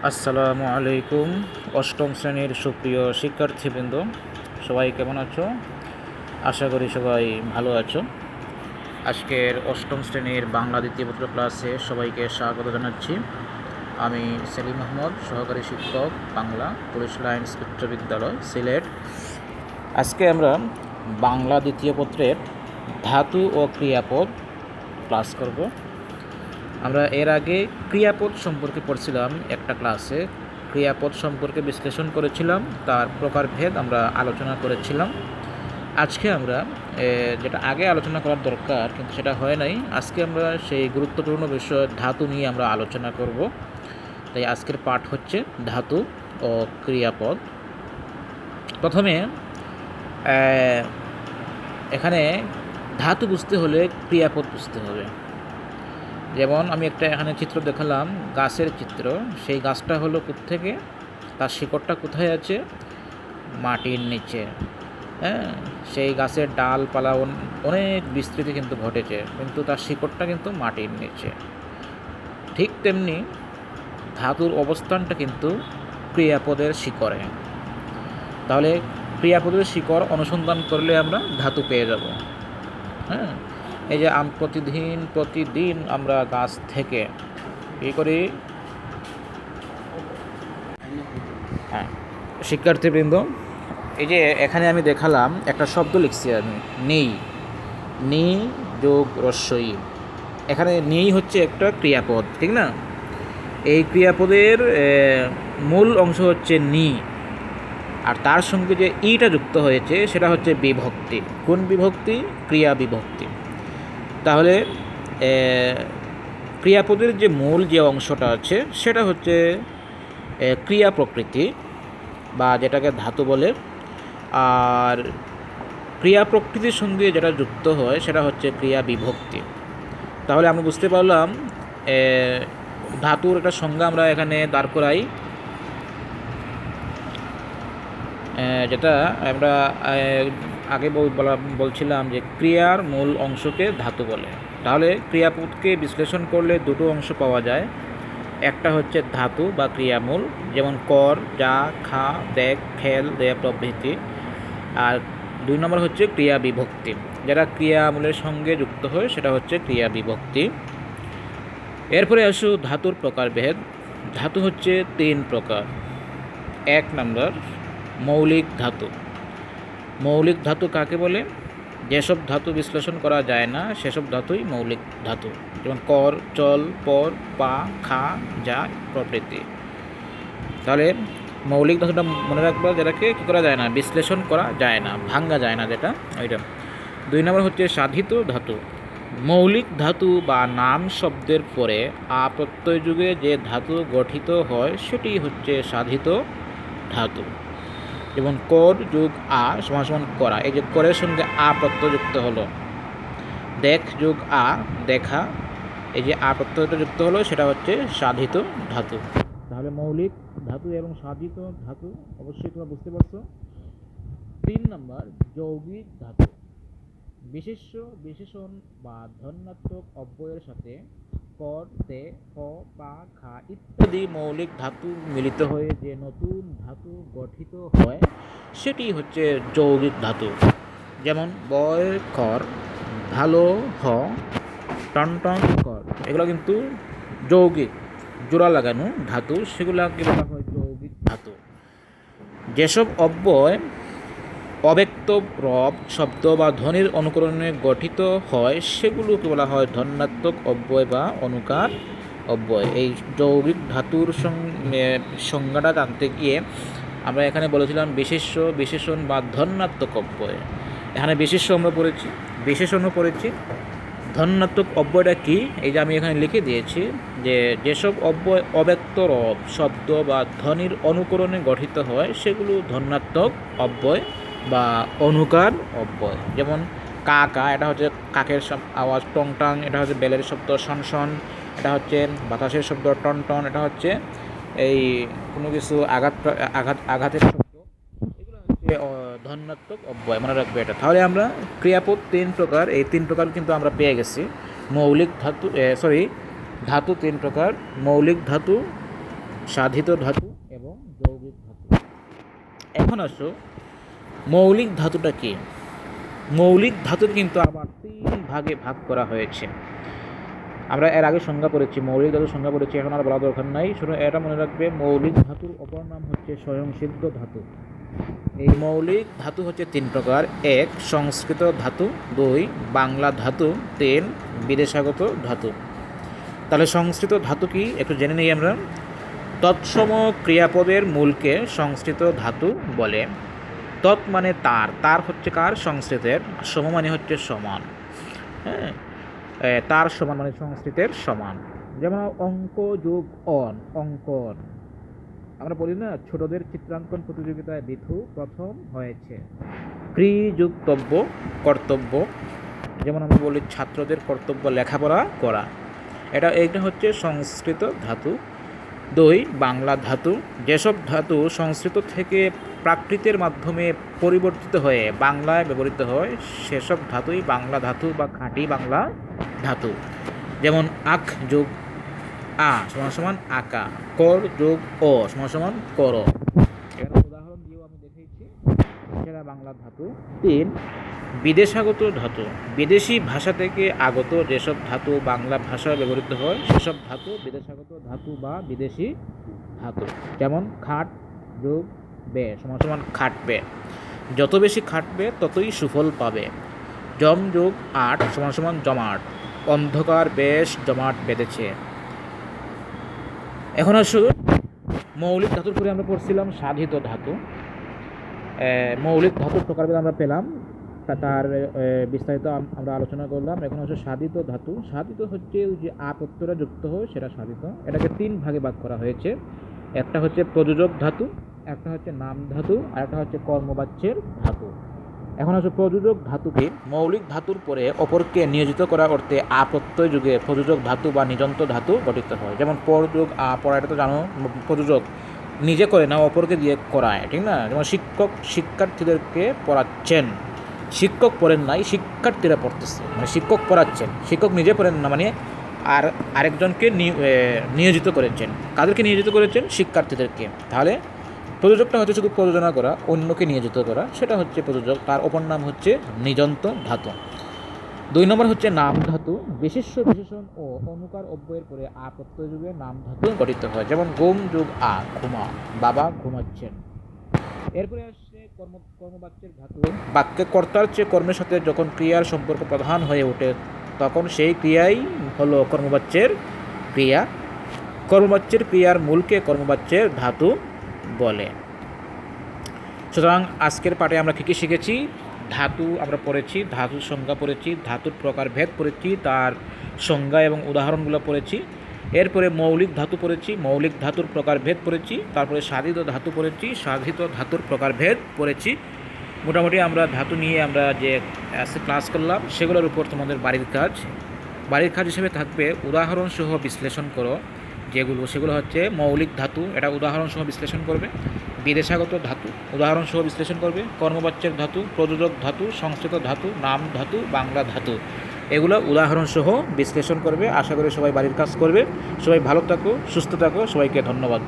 আসসালামু আলাইকুম। অষ্টম শ্রেণীর সুপ্রিয় শিক্ষার্থীবৃন্দ, সবাই কেমন আছো? আশা করি সবাই ভালো আছো। আজকের অষ্টম শ্রেণীর বাংলা দ্বিতীয় পত্র ক্লাসে সবাইকে স্বাগত জানাচ্ছি। আমি সেলিম আহমদ, সহকারী শিক্ষক, বাংলা, পুলিশ লাইন্স উচ্চ বিদ্যালয়, সিলেট। আজকে আমরা বাংলা দ্বিতীয় পত্রের ধাতু ও ক্রিয়াপদ ক্লাস করব। আমরা এর আগে ক্রিয়াপদ সম্পর্কে পড়ছিলাম একটা ক্লাসে। ক্রিয়াপদ সম্পর্কে বিশ্লেষণ করেছিলাম, তার প্রকারভেদ আমরা আলোচনা করেছিলাম। আজকে আমরা যেটা আগে আলোচনা করার দরকার কিন্তু সেটা হয় নাই, আজকে আমরা সেই গুরুত্বপূর্ণ বিষয় ধাতু নিয়ে আমরা আলোচনা করব। তাই আজকের পাঠ হচ্ছে ধাতু ও ক্রিয়াপদ। প্রথমে এখানে ধাতু বুঝতে হলে ক্রিয়াপদ বুঝতে হবে। যেমন আমি একটা এখানে চিত্র দেখালাম, গাছের চিত্র। সেই গাছটা হলো কোত্থেকে, তার শিকড়টা কোথায় আছে? মাটির নিচে। হ্যাঁ, সেই গাছের ডালপালা অনেক বিস্তৃতি কিন্তু ঘটেছে, কিন্তু তার শিকড়টা কিন্তু মাটির নিচে। ঠিক তেমনি ধাতুর অবস্থানটা কিন্তু ক্রিয়াপদের শিকড়ে। তাহলে ক্রিয়াপদের শিকড় অনুসন্ধান করলে আমরা ধাতু পেয়ে যাব। হ্যাঁ, এই যে প্রতিদিন আমরা গাছ থেকে কী করি? হ্যাঁ, শিক্ষার্থীবৃন্দ, এই যে এখানে আমি দেখালাম একটা শব্দ লিখছি আমি, নেই। নি যোগ রস্বই। এখানে নেই হচ্ছে একটা ক্রিয়াপদ, ঠিক না? এই ক্রিয়াপদের মূল অংশ হচ্ছে নি, আর তার সঙ্গে যে ইটা যুক্ত হয়েছে সেটা হচ্ছে বিভক্তি। কোন বিভক্তি? ক্রিয়া বিভক্তি। তাহলে ক্রিয়াপদের যে মূল যে অংশটা আছে সেটা হচ্ছে ক্রিয়া প্রকৃতি, বা যেটাকে ধাতু বলে। আর ক্রিয়া প্রকৃতির সঙ্গে যেটা যুক্ত হয় সেটা হচ্ছে ক্রিয়া বিভক্তি। তাহলে আমরা বুঝতে পারলাম ধাতুর একটা সংজ্ঞা আমরা এখানে দাঁড় করাই, যেটা আমরা আগে বলছিলাম যে ক্রিয়ার মূল অংশকে ধাতু বলে। তাহলে ক্রিয়াপদকে বিশ্লেষণ করলে দুটো অংশ পাওয়া যায়। একটা হচ্ছে ধাতু বা ক্রিয়ামূল, যেমন কর, যা, খা, দেখ, খেল, দে প্রভৃতি। আর 2 নম্বর হচ্ছে ক্রিয়া বিভক্তি, যেটা ক্রিয়ামূলের সঙ্গে যুক্ত হয় সেটা হচ্ছে ক্রিয়া বিভক্তি। এরপরে আসো ধাতুর প্রকারভেদ। ধাতু হচ্ছে 3 প্রকার। 1 নম্বর মৌলিক ধাতু। মৌলিক ধাতু কাকে বলে? যেসব ধাতু বিশ্লেষণ করা যায় না সেসব ধাতুই মৌলিক ধাতু, যেমন কর, চল, পর, পা, খা, যা প্রভৃতি। তাহলে মৌলিক ধাতুটা মনে রাখবা, যেটাকে কী করা যায় না, বিশ্লেষণ করা যায় না, ভাঙ্গা যায় না, যেটা ওইটা। 2 নম্বর হচ্ছে সাধিত ধাতু। মৌলিক ধাতু বা নাম শব্দের পরে আ প্রত্যয় যুগে যে ধাতু গঠিত হয় সেটি হচ্ছে সাধিত ধাতু। যেমন কর যোগ আ সমান সমান করা, এই যে করের সঙ্গে আ প্রত্যয় যুক্ত হলো। দেখ যোগ আ দেখা, এই যে আ প্রত্যয়টা যুক্ত হলো সেটা হচ্ছে সাধিত ধাতু। তাহলে মৌলিক ধাতু এবং সাধিত ধাতু অবশ্যই তোমরা বুঝতে পারছো। 3 নম্বর যৌগিক ধাতু। বিশেষ্য, বিশেষণ বা ধন্যাত্মক অব্যয়ের সাথে কর, তে, ক, পা, খা ইত্যাদি মৌলিক ধাতু মিলিত হয়ে যে নতুন ধাতু গঠিত হয় সেটি হচ্ছে যৌগিক ধাতু। যেমন বয় কর, ভালো হ, টনটন কর, এগুলো কিন্তু যৌগিক, জোড়া লাগানো ধাতু, সেগুলোকে বলা হয় যৌগিক ধাতু। যেসব অব্যয় অব্যক্ত রব, শব্দ বা ধ্বনির অনুকরণে গঠিত হয় সেগুলোকে বলা হয় ধন্যাত্মক অব্যয় বা অনুকার অব্যয়। এই যৌগিক ধাতুর সংজ্ঞাটা জানতে গিয়ে আমরা এখানে বলেছিলাম বিশেষ্য, বিশেষণ বা ধন্যাত্মক অব্যয়। এখানে বিশেষ্য আমরা পড়েছি, বিশেষণও পড়েছি। ধন্যাত্মক অব্যয়টা কি, এই যে আমি এখানে লিখে দিয়েছি যে যেসব অব্যয় অব্যক্ত রব, শব্দ বা ধ্বনির অনুকরণে গঠিত হয় সেগুলো ধন্যাত্মক অব্যয় বা অনুকার অব্যয়। যেমন কা কা, এটা হচ্ছে কাকের আওয়াজ। টং টাং, এটা হচ্ছে বেলের শব্দ। শন শন, এটা হচ্ছে বাতাসের শব্দ। টন টন, এটা হচ্ছে এই কোনো কিছু আঘাতের শব্দ। এগুলো হচ্ছে ধন্যাত্মক অব্যয়, মনে রাখবে এটা। তাহলে আমরা ক্রিয়াপদ 3 প্রকার, এই 3 প্রকার কিন্তু আমরা পেয়ে গেছি। মৌলিক ধাতু ধাতু 3 প্রকার: মৌলিক ধাতু, সাধিত ধাতু এবং যৌগিক ধাতু। এখন আসো মৌলিক ধাতুটা কি। মৌলিক ধাতুর কিন্তু আবার 3 ভাগে ভাগ করা হয়েছে। আমরা এর আগে সংজ্ঞা করেছি, মৌলিক ধাতুর সংজ্ঞা করেছি, এখন আর বলা দরকার নাই। শুধু এটা মনে রাখবে, মৌলিক ধাতুর অপর নাম হচ্ছে স্বয়ংসিদ্ধ ধাতু। এই মৌলিক ধাতু হচ্ছে 3 প্রকার: 1 সংস্কৃত ধাতু, 2 বাংলা ধাতু, 3 বিদেশাগত ধাতু। তাহলে সংস্কৃত ধাতু কি একটু জেনে নিই আমরা। তৎসম ক্রিয়াপদের মূলকে সংস্কৃত ধাতু বলে। তৎ মানে তার, তার হচ্ছে কার? সংস্কৃতের। সম মানে হচ্ছে সমান, হ্যাঁ, তার সমান মানে সংস্কৃতের সমান। যেমন অঙ্ক যোগ অন, অঙ্কন। আমরা বলি না, ছোটদের চিত্রাঙ্কন প্রতিযোগিতায় বিথু প্রথম হয়েছে। ক্রি যোগ তব্য, কর্তব্য। যেমন আমরা বলি ছাত্রদের কর্তব্য লেখাপড়া করা। এটা হচ্ছে সংস্কৃত ধাতু। 2 বাংলা ধাতু। যেসব ধাতু সংস্কৃত থেকে প্রাকৃতের মাধ্যমে পরিবর্তিত হয়ে বাংলায় ব্যবহৃত হয় সেসব ধাতুই বাংলা ধাতু বা খাঁটি বাংলা ধাতু। যেমন আখ যোগ আ সমান সমান আকা, কর যোগ অ সমান সমান কর। এখানে উদাহরণ দিয়েও আমি দেখিয়েছি, সেটা বাংলা ধাতু। 3 বিদেশাগত ধাতু। বিদেশি ভাষা থেকে আগত যেসব ধাতু বাংলা ভাষায় ব্যবহৃত হয় সেসব ধাতু বিদেশাগত ধাতু বা বিদেশি ধাতু। যেমন খাট যোগ বে সমান সমান খাটবে। যত বেশি খাটবে ততই সুফল পাবে। জম যোগ আট সমান সমান জমাট। অন্ধকার বেশ জমাট বেঁধেছে। এখন আসো মৌলিক ধাতুর পরে আমরা পড়ছিলাম সাধিত ধাতু। মৌলিক ধাতুর প্রকারভেদ আমরা পেলাম, তার বিস্তারিত আমরা আলোচনা করলাম। এখন হচ্ছে সাধিত ধাতু। সাধিত হচ্ছে যে আ প্রত্যয়টা যুক্ত হয় সেটা সাধিত। এটাকে 3 ভাগে ভাগ করা হয়েছে। একটা হচ্ছে প্রযোজক ধাতু, একটা হচ্ছে নাম ধাতু, আর একটা হচ্ছে কর্মবাচ্যের ধাতু। এখন হচ্ছে প্রযোজক ধাতুকে মৌলিক ধাতুর পরে অপরকে নিয়োজিত করার অর্থে আ প্রত্যয় যুগে প্রযোজক ধাতু বা নিযন্ত ধাতু গঠিত হয়। যেমন পর যোগ আ, পড়া, এটা তো জানো, প্রযোজক নিজে করে না, অপরকে দিয়ে করায়, ঠিক না? যেমন শিক্ষক শিক্ষার্থীদেরকে পড়াচ্ছেন, শিক্ষক পড়েন নাই, শিক্ষার্থীরা পড়তেছে, মানে শিক্ষক পড়াচ্ছেন, শিক্ষক নিজে পড়েন না, মানে আর আরেকজনকে নিয়োজিত করেছেন। কাদেরকে নিয়োজিত করেছেন? শিক্ষার্থীদেরকে। তাহলে প্রযোজকটা হচ্ছে শুধু প্রযোজনা করা, অন্যকে নিয়োজিত করা, সেটা হচ্ছে প্রযোজক। তার অপর নাম হচ্ছে নিযন্ত ধাতু। 2 নম্বর হচ্ছে নাম ধাতু। বিশেষ্য বিশেষণ ও অনুকার অব্যয়ের পরে আ প্রত্যয় যুগে নাম ধাতু গঠিত হয়। যেমন গোম যোগ আ, ঘুমা, বাবা ঘুমাচ্ছেন। এরপরে আসছে কর্মবাচ্যের ধাতু। বাক্যে কর্তার চেয়ে কর্মের সাথে যখন ক্রিয়ার সম্পর্ক প্রধান হয়ে ওঠে তখন সেই ক্রিয়াই হলো কর্মবাচ্যের ক্রিয়া। কর্মবাচ্যের ক্রিয়ার মূলকে কর্মবাচ্যের ধাতু বলে। সুতরাং আজকের পাঠে আমরা কী কী শিখেছি? ধাতু আমরা পড়েছি, ধাতুর সংজ্ঞা পড়েছি, ধাতুর প্রকারভেদ পড়েছি, তার সংজ্ঞা এবং উদাহরণগুলো পড়েছি। এরপরে মৌলিক ধাতু পড়েছি, মৌলিক ধাতুর প্রকারভেদ পড়েছি। তারপরে সাধিত ধাতু পড়েছি, সাধিত ধাতুর প্রকারভেদ পড়েছি। মোটামুটি আমরা ধাতু নিয়ে আমরা যে ক্লাস করলাম সেগুলোর উপর তোমাদের বাড়ির কাজ হিসেবে থাকবে উদাহরণসহ বিশ্লেষণ করো। সেগুলো হচ্ছে মৌলিক ধাতু, এটা উদাহরণসহ বিশ্লেষণ করবে। বিদেশাগত ধাতু উদাহরণসহ বিশ্লেষণ করবে। কর্মবাচ্যের ধাতু, প্রযোজক ধাতু, সংস্কৃত ধাতু, নাম ধাতু, বাংলা ধাতু, এগুলো উদাহরণসহ বিশ্লেষণ করবে। আশা করি সবাই বাড়ির কাজ করবে। সবাই ভালো থাকো, সুস্থ থাকো, সবাইকে ধন্যবাদ।